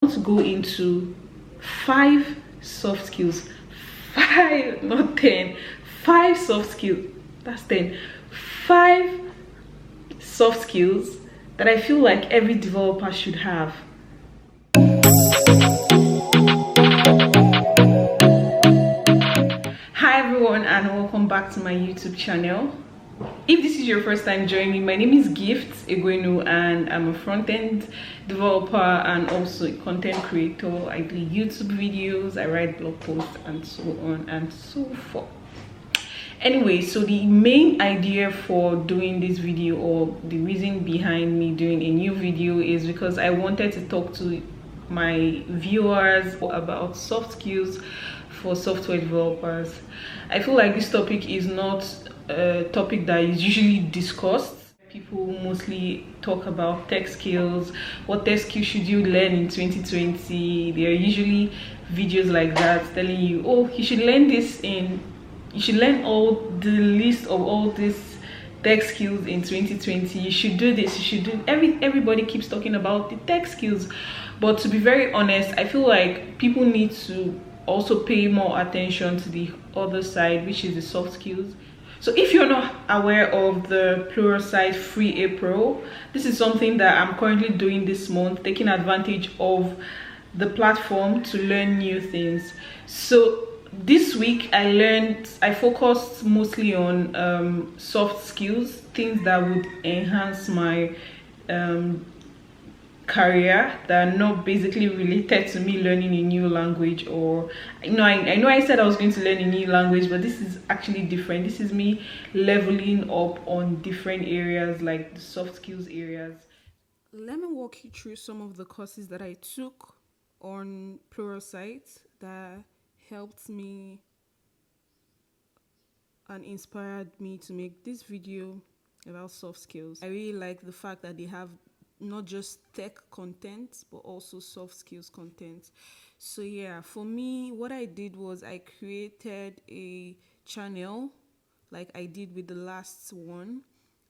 want to go into 5 soft skills, 5, not 10, 5 soft skills, that's 10, 5 soft skills that I feel like every developer should have. Hi everyone, and welcome back to my YouTube channel. If this is your first time joining me, my name is Gift Egwenu and I'm a front-end developer and also a content creator. I do YouTube videos, I write blog posts, and so on and so forth. Anyway, so the main idea for doing this video, or the reason behind me doing a new video, is because I wanted to talk to my viewers about soft skills for software developers. I feel like this topic is not a topic that is usually discussed. People mostly talk about tech skills. What tech skills should you learn in 2020? There are usually videos like that telling you, oh, you should learn this you should learn all the list of all these tech skills in 2020. You should do this, you should do everybody keeps talking about the tech skills. But to be very honest, I feel like people need to also pay more attention to the other side, which is the soft skills. So if you're not aware of the Pluralsight free April, this is something that I'm currently doing this month, taking advantage of the platform to learn new things. So this week I focused mostly on soft skills, things that would enhance my career, that are not basically related to me learning a new language. Or I know I said I was going to learn a new language, but this is actually different. This is me leveling up on different areas, like the soft skills areas. Let me walk you through some of the courses that I took on Pluralsight that helped me and inspired me to make this video about soft skills. I really like the fact that they have not just tech content but also soft skills content. So yeah, for me, what I did was I created a channel like I did with the last one,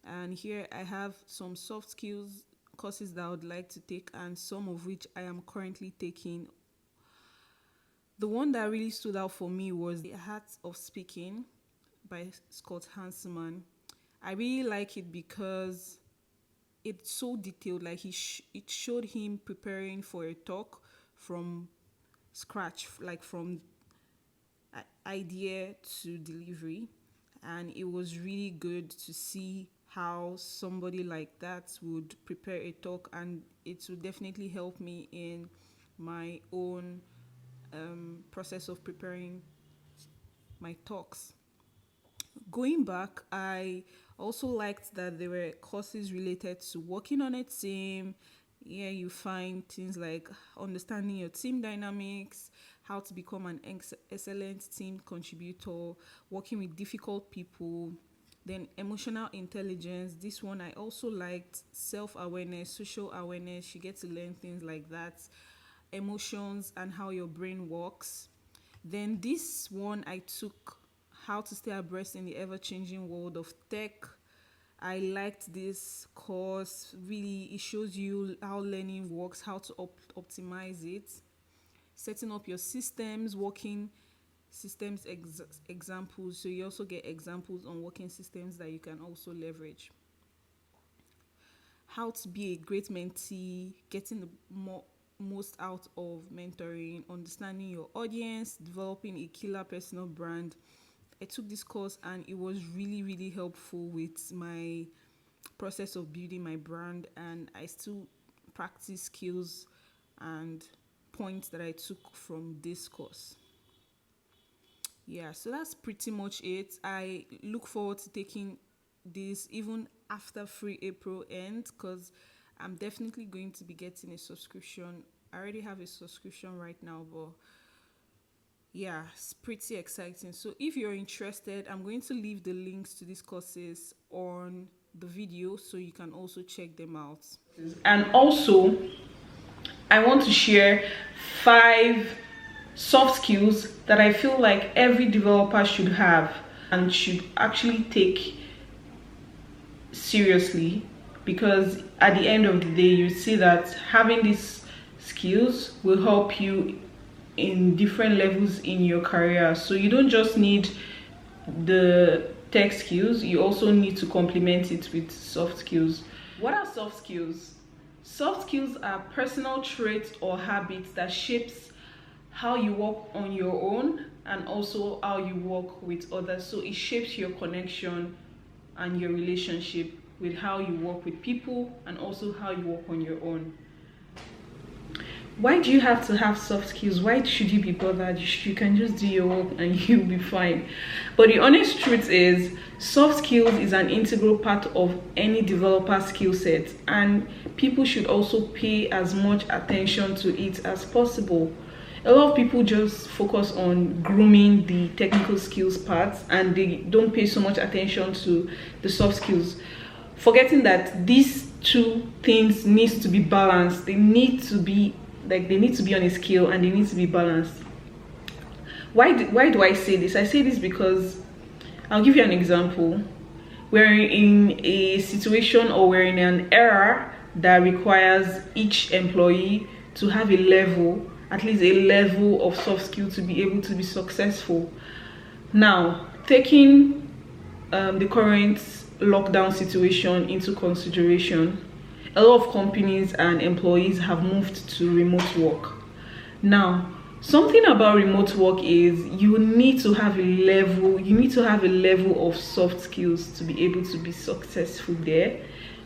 and here I have some soft skills courses that I would like to take, and some of which I am currently taking. The one that really stood out for me was The Art of Speaking by Scott Hanselman. I really like it because it's so detailed. Like it showed him preparing for a talk from scratch, like from idea to delivery, and it was really good to see how somebody like that would prepare a talk, and it would definitely help me in my own process of preparing my talks. Going back, I also liked that there were courses related to working on a team. Here you find things like understanding your team dynamics, how to become an excellent team contributor, working with difficult people, then emotional intelligence. This one I also liked. Self-awareness, social awareness. You get to learn things like that. Emotions and how your brain works. Then this one I took, how to stay abreast in the ever-changing world of tech. I liked this course. Really, it shows you how learning works, how to optimize it, setting up your systems, working systems examples. So you also get examples on working systems that you can also leverage. How to be a great mentee, getting the most out of mentoring, understanding your audience, developing a killer personal brand. I took this course and it was really, really helpful with my process of building my brand, and I still practice skills and points that I took from this course. Yeah, so that's pretty much it. I look forward to taking this even after free April ends, because I'm definitely going to be getting a subscription. I already have a subscription right now, but yeah, it's pretty exciting. So if you're interested, I'm going to leave the links to these courses on the video so you can also check them out. And also, I want to share 5 soft skills that I feel like every developer should have and should actually take seriously, because at the end of the day you see that having these skills will help you in different levels in your career. So you don't just need the tech skills, you also need to complement it with soft skills. What are soft skills? Soft skills are personal traits or habits that shapes how you work on your own and also how you work with others. So it shapes your connection and your relationship with how you work with people and also how you work on your own. Why do you have to have soft skills? Why should you be bothered? You can just do your work and you'll be fine. But the honest truth is, soft skills is an integral part of any developer skill set, and people should also pay as much attention to it as possible. A lot of people just focus on grooming the technical skills parts and they don't pay so much attention to the soft skills, forgetting that these two things needs to be balanced. They need to be on a scale and they need to be balanced. Why do I say this? I say this because I'll give you an example. We're in a situation, or we're in an era that requires each employee to have a level, at least a level of soft skill to be able to be successful. Now, taking the current lockdown situation into consideration, a lot of companies and employees have moved to remote work. Now, something about remote work is you need to have a level of soft skills to be able to be successful there.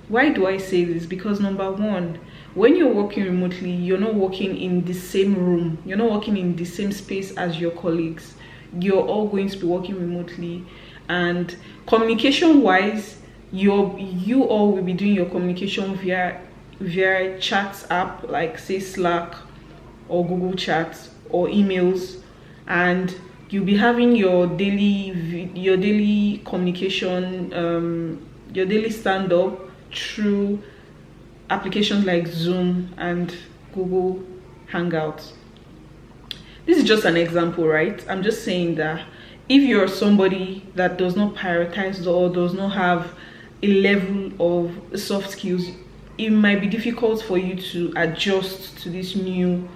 Why do I say this? Because number one, when you're working remotely, you're not working in the same room, you're not working in the same space as your colleagues. You're all going to be working remotely, and communication wise, you all will be doing your communication via chat app like say Slack or Google Chat or emails, and you'll be having your daily communication, your daily stand-up through applications like Zoom and Google Hangouts. This is just an example, right? I'm just saying that if you're somebody that does not prioritize or does not have a level of soft skills, it might be difficult for you to adjust to this new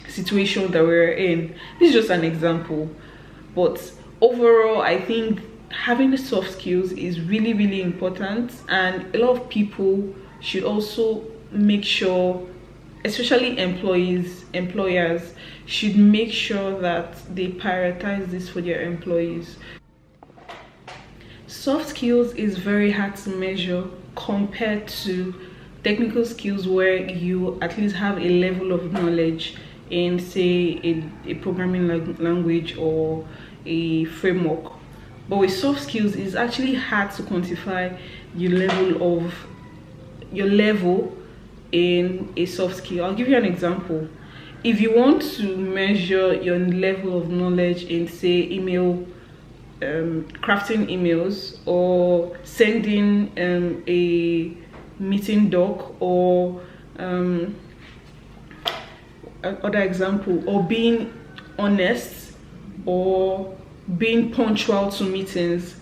situation that we're in. This is just an example, but overall I think having the soft skills is really important, and a lot of people should also make sure, especially employers should make sure that they prioritize this for their employees. Soft skills is very hard to measure compared to technical skills, where you at least have a level of knowledge in say a programming language or a framework. But with soft skills, it's actually hard to quantify your level in a soft skill. I'll give you an example. If you want to measure your level of knowledge in say crafting emails or sending a meeting doc, or other example, or being honest or being punctual to meetings,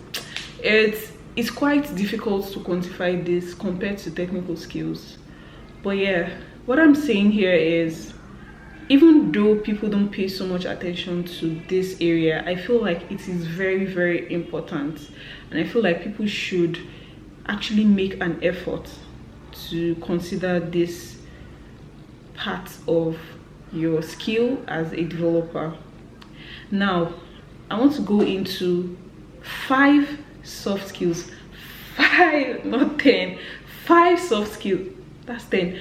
it's quite difficult to quantify this compared to technical skills. But yeah, what I'm saying here is, even though people don't pay so much attention to this area, I feel like it is very important, and I feel like people should actually make an effort to consider this part of your skill as a developer. Now, I want to go into 5 soft skills, 5, not 10, 5 soft skills, that's 10,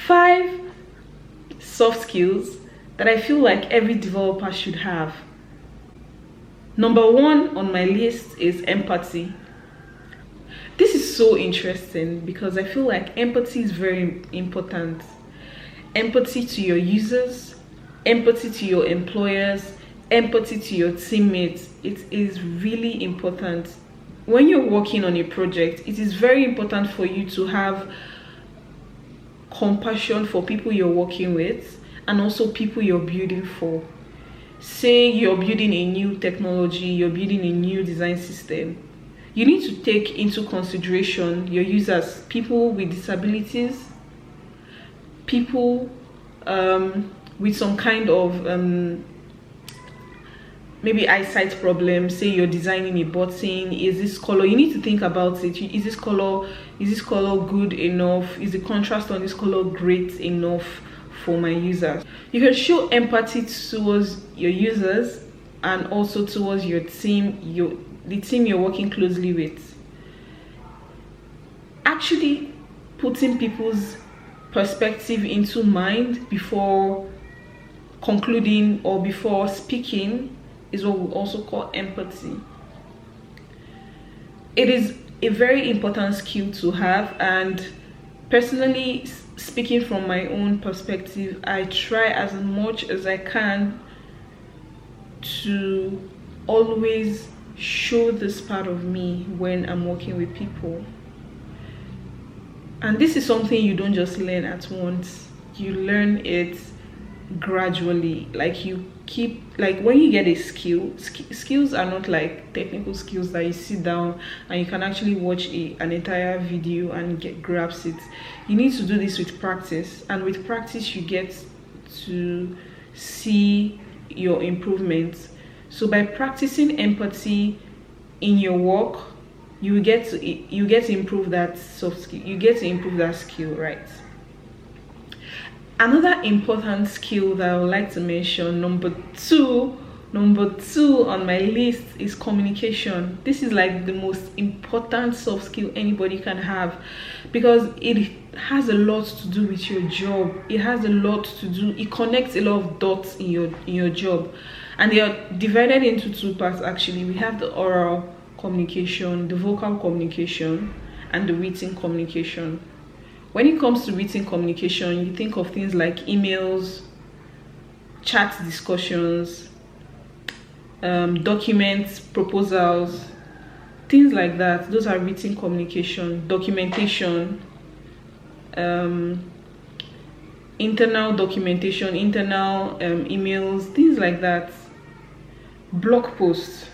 5 soft skills that I feel like every developer should have. Number 1 on my list is empathy. This is so interesting because I feel like empathy is very important. Empathy to your users, empathy to your employers, empathy to your teammates. It is really important. When you're working on a project, it is very important for you to have compassion for people you're working with and also people you're building for. Say you're building a new technology, you're building a new design system, you need to take into consideration your users, people with disabilities, people with some kind of maybe eyesight problem. Say you're designing a button, is this color, you need to think about it. Is this color good enough? Is the contrast on this color great enough for my users? You can show empathy towards your users and also towards your team, the team you're working closely with. Actually putting people's perspective into mind before concluding or before speaking is what we also call empathy. It is a very important skill to have, and personally speaking from my own perspective, I try as much as I can to always show this part of me when I'm working with people. And this is something you don't just learn at once. You learn it gradually. Like you keep, like when you get a skill, skills are not like technical skills that you sit down and you can actually watch an entire video and grasp it. You need to do this with practice, and with practice you get to see your improvements. So by practicing empathy in your work, you get to improve that soft skill, you get to improve that skill, right? Another important skill that I would like to mention, number two on my list, is communication. This is like the most important soft skill anybody can have, because it has a lot to do with your job. It has a lot to do, it connects a lot of dots in your job, and they are divided into two parts actually. We have the oral communication, the vocal communication, and the written communication. When it comes to written communication, you think of things like emails, chat discussions, documents, proposals, things like that. Those are written communication. Documentation, internal documentation, internal emails, things like that. Blog posts.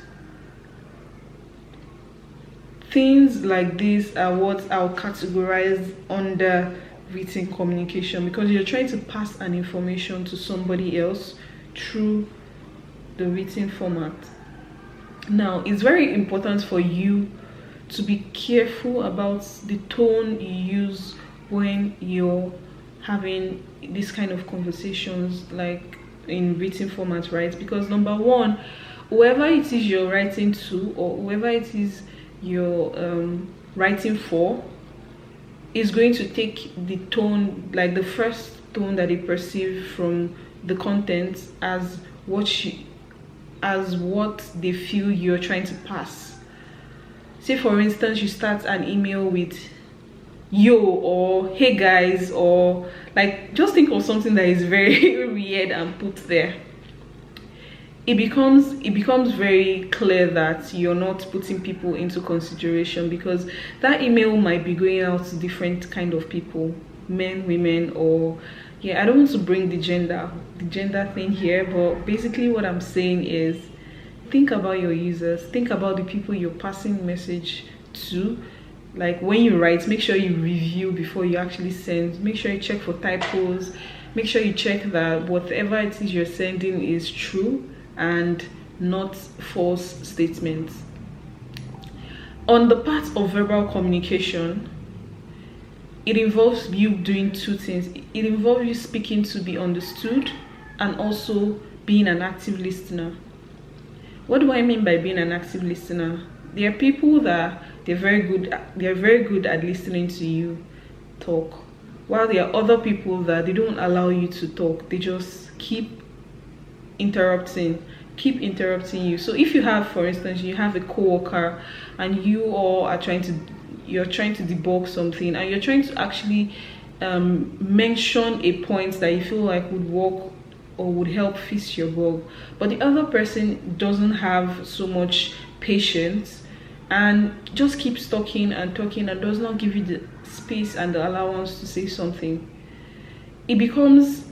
Things like this are what I'll categorize under written communication, because you're trying to pass an information to somebody else through the written format. Now, it's very important for you to be careful about the tone you use when you're having this kind of conversations, like in written format, right? Because number one, whoever it is you're writing to, or whoever it is you're writing for, is going to take the tone, like the first tone that they perceive from the content, as what they feel you're trying to pass. Say for instance, you start an email with yo, or hey guys, or like, just think of something that is very weird and put there. It becomes very clear that you're not putting people into consideration, because that email might be going out to different kind of people, men, women, or yeah, I don't want to bring the gender thing here, but basically what I'm saying is, think about your users, think about the people you're passing message to. Like when you write, make sure you review before you actually send. Make sure you check for typos, make sure you check that whatever it is you're sending is true and not false statements. On the part of verbal communication, it involves you doing two things. It involves you speaking to be understood, and also being an active listener. What do I mean by being an active listener? There are people that they're very good at listening to you talk, while there are other people that they don't allow you to talk. They just keep interrupting you. So if you have, for instance, you have a co-worker and you all are trying to debug something, and you're trying to actually mention a point that you feel like would work or would help fix your bug, but the other person doesn't have so much patience and just keeps talking and talking and does not give you the space and the allowance to say something, it becomes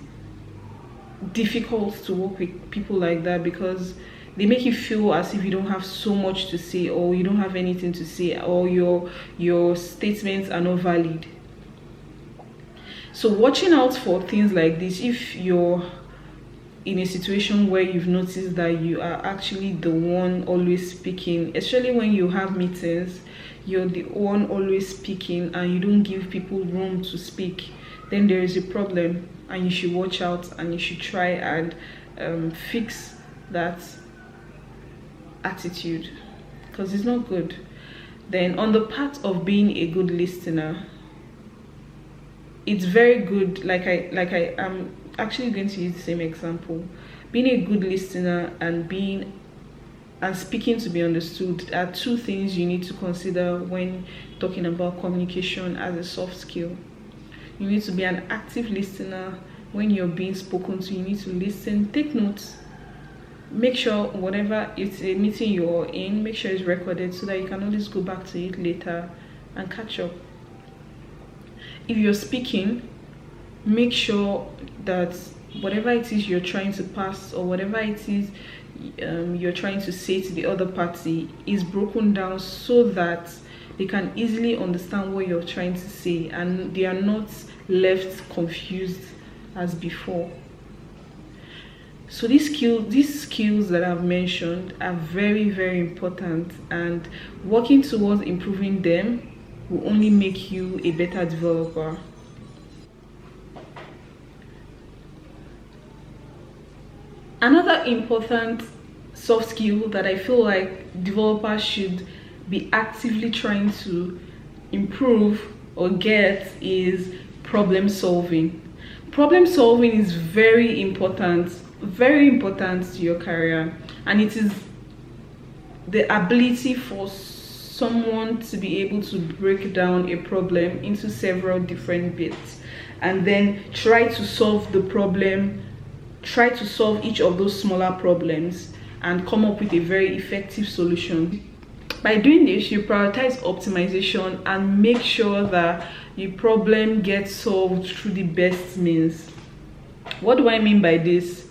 difficult to work with people like that, because they make you feel as if you don't have so much to say, or you don't have anything to say, or your statements are not valid. So watching out for things like this, if you're in a situation where you've noticed that you are actually the one always speaking, especially when you have meetings, you're the one always speaking and you don't give people room to speak, then there is a problem, and you should watch out and you should try and fix that attitude, because it's not good. Then on the part of being a good listener, it's very good, like I'm actually going to use the same example. Being a good listener and speaking to be understood are two things you need to consider when talking about communication as a soft skill. You need to be an active listener. When you're being spoken to, you need to listen, take notes, make sure whatever it's a meeting you're in, make sure it's recorded so that you can always go back to it later and catch up. If you're speaking, make sure that whatever it is you're trying to pass, or whatever it is you're trying to say to the other party, is broken down so that they can easily understand what you're trying to say and they are not left confused as before. So these skills that I've mentioned are very, very important, and working towards improving them will only make you a better developer. Another important soft skill that I feel like developers should be actively trying to improve or get is problem solving. Problem solving is very important to your career, and it is the ability for someone to be able to break down a problem into several different bits and then try to solve the problem, try to solve each of those smaller problems and come up with a very effective solution. By doing this, you prioritize optimization and make sure that the problem gets solved through the best means. What do I mean by this?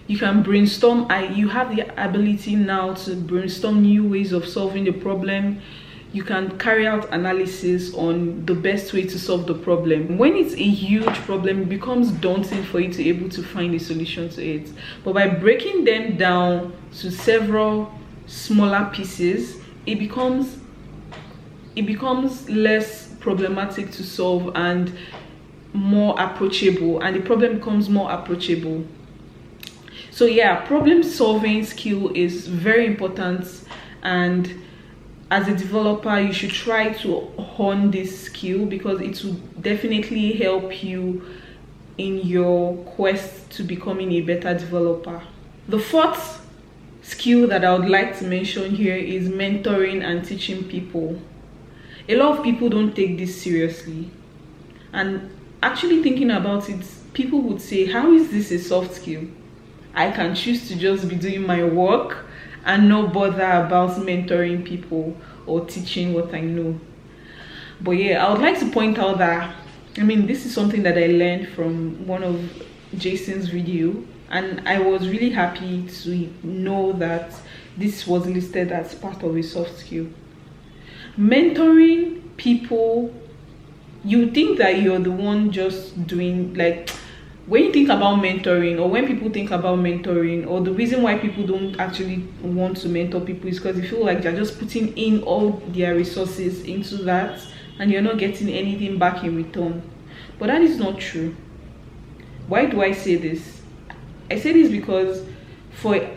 You can brainstorm. You have the ability now to brainstorm new ways of solving the problem. You can carry out analysis on the best way to solve the problem. When it's a huge problem, it becomes daunting for you to be able to find a solution to it. But by breaking them down to several smaller pieces, it becomes less problematic to solve and more approachable, and the problem becomes more approachable. So yeah, problem solving skill is very important, and as a developer you should try to hone this skill because it will definitely help you in your quest to becoming a better developer. The fourth skill that I would like to mention here is mentoring and teaching people. A lot of people don't take this seriously, and actually thinking about it, people would say, how is this a soft skill? I can choose to just be doing my work and not bother about mentoring people or teaching what I know. But yeah, I would like to point out that, this is something that I learned from one of Jason's video, and I was really happy to know that this was listed as part of a soft skill. Mentoring people, you think that you're the one just doing, like, when you think about mentoring, or when people think about mentoring, or the reason why people don't actually want to mentor people is because they feel like they're just putting in all their resources into that and you're not getting anything back in return. But that is not true. Why do I say this? I say this because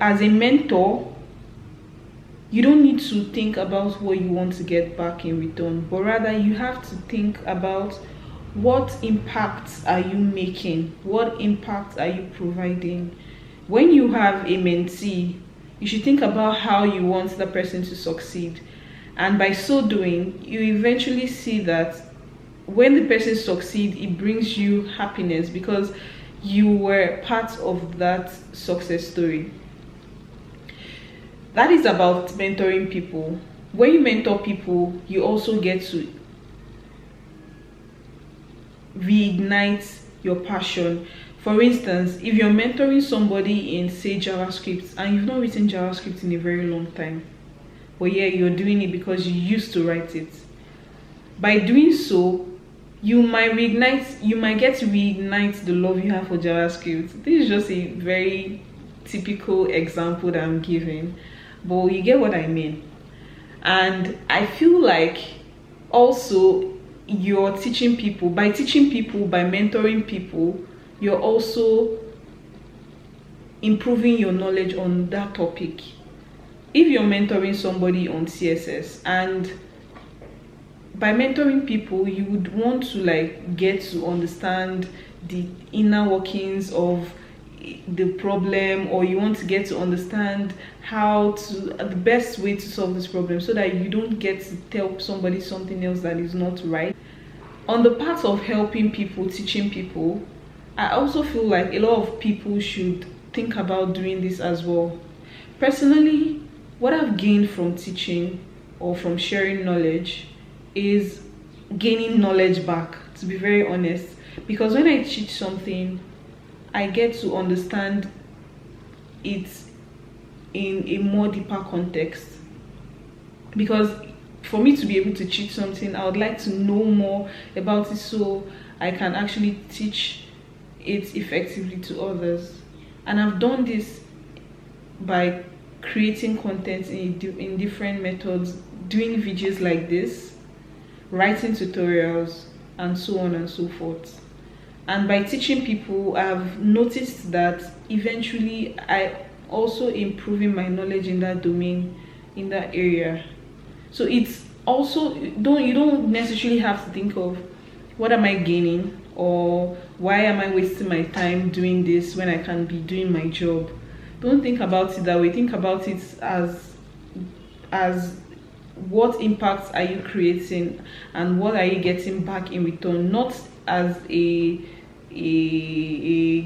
as a mentor, you don't need to think about what you want to get back in return, but rather you have to think about what impacts are you making, what impact are you providing. When you have a mentee, you should think about how you want the person to succeed, and by so doing you eventually see that when the person succeeds, it brings you happiness because you were part of that success story. That is about mentoring people. When you mentor people, you also get to reignite your passion. For instance, if you're mentoring somebody in, say, JavaScript, and you've not written JavaScript in a very long time, but yeah, you're doing it because you used to write it. By doing so, you might get to reignite the love you have for JavaScript. This is just a very typical example that I'm giving, but you get what I mean. And I feel like also you're teaching people, by mentoring people, you're also improving your knowledge on that topic. If you're mentoring somebody on CSS, and by mentoring people, you would want to like get to understand the inner workings of the problem, or you want to get to understand how to the best way to solve this problem, so that you don't get to tell somebody something else that is not right. On the part of helping people, teaching people, I also feel like a lot of people should think about doing this as well. Personally, what I've gained from teaching or from sharing knowledge is gaining knowledge back, to be very honest, because when I teach something, I get to understand it in a more deeper context. Because for me to be able to teach something, I would like to know more about it, so I can actually teach it effectively to others. And I've done this by creating content in different methods, doing videos like this, writing tutorials, and so on and so forth. And by teaching people, I've noticed that eventually I also improving my knowledge in that domain, in that area. So it's also, you don't necessarily have to think of what am I gaining, or why am I wasting my time doing this when I can be doing my job. Don't think about it that way. Think about it as what impacts are you creating and what are you getting back in return, not as a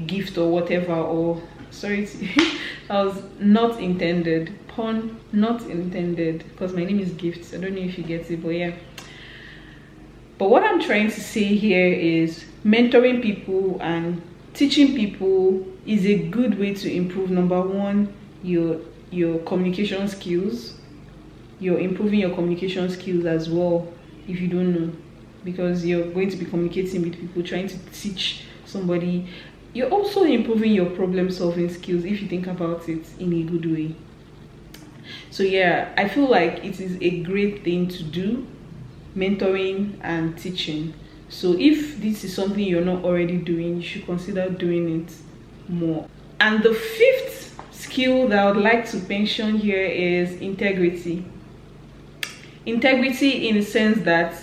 gift or whatever. Or sorry, that was not intended, pun not intended, because my name is Gifts. I don't know if you get it, but yeah. But what I'm trying to say here is mentoring people and teaching people is a good way to improve, number one, your communication skills. You're improving your communication skills as well, if you don't know, because you're going to be communicating with people, trying to teach somebody. You're also improving your problem solving skills, if you think about it in a good way. So yeah, I feel like it is a great thing to do, mentoring and teaching. So if this is something you're not already doing, you should consider doing it more. And the fifth skill that I would like to mention here is integrity. Integrity in the sense that,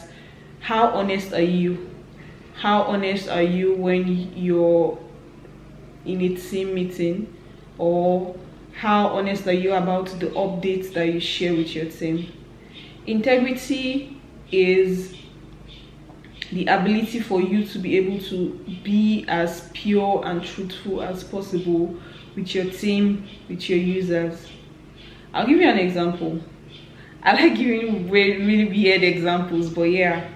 how honest are you? How honest are you when you're in a team meeting? Or how honest are you about the updates that you share with your team? Integrity is the ability for you to be able to be as pure and truthful as possible with your team, with your users. I'll give you an example. I like giving really weird examples, but yeah.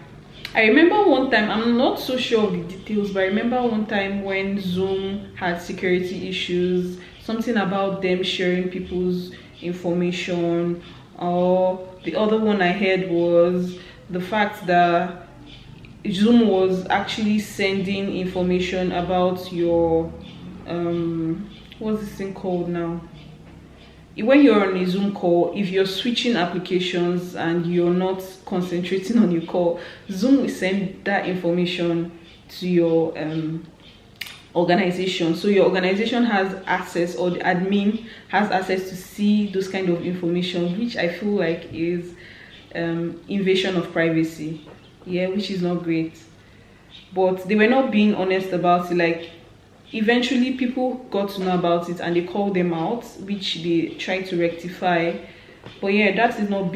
I remember one time, I'm not so sure of the details, but I remember one time when Zoom had security issues, something about them sharing people's information, or the other one I heard was the fact that Zoom was actually sending information about your what's this thing called now? When you're on a Zoom call, if you're switching applications and you're not concentrating on your call, Zoom will send that information to your organization. So your organization has access, or the admin has access to see those kind of information, which I feel like is invasion of privacy. Yeah, which is not great. But they were not being honest about it. Like, eventually people got to know about it and they called them out, which they tried to rectify. But yeah, that's not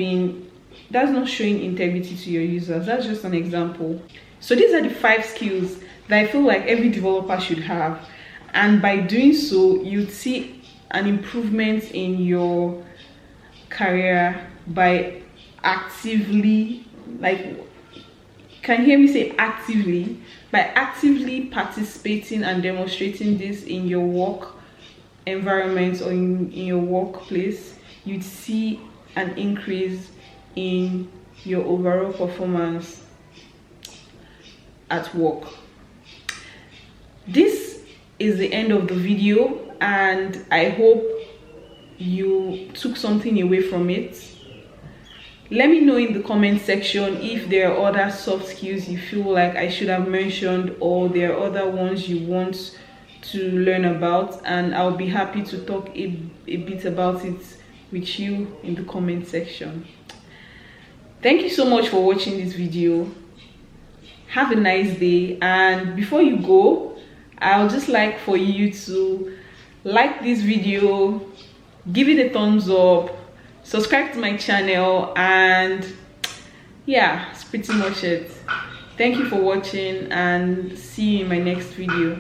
showing integrity to your users. That's just an example. So these are the 5 skills that I feel like every developer should have, and by doing so, you'd see an improvement in your career by actively, like, can you hear me say actively? By actively participating and demonstrating this in your work environment or in your workplace, you'd see an increase in your overall performance. at work. This is the end of the video, and I hope you took something away from it. Let me know in the comment section if there are other soft skills you feel like I should have mentioned, or there are other ones you want to learn about, and I'll be happy to talk a bit about it with you in the comment section. Thank you so much for watching this video. Have a nice day, and before you go, I'll just like for you to like this video, give it a thumbs up, subscribe to my channel, and yeah, that's pretty much it. Thank you for watching, and see you in my next video.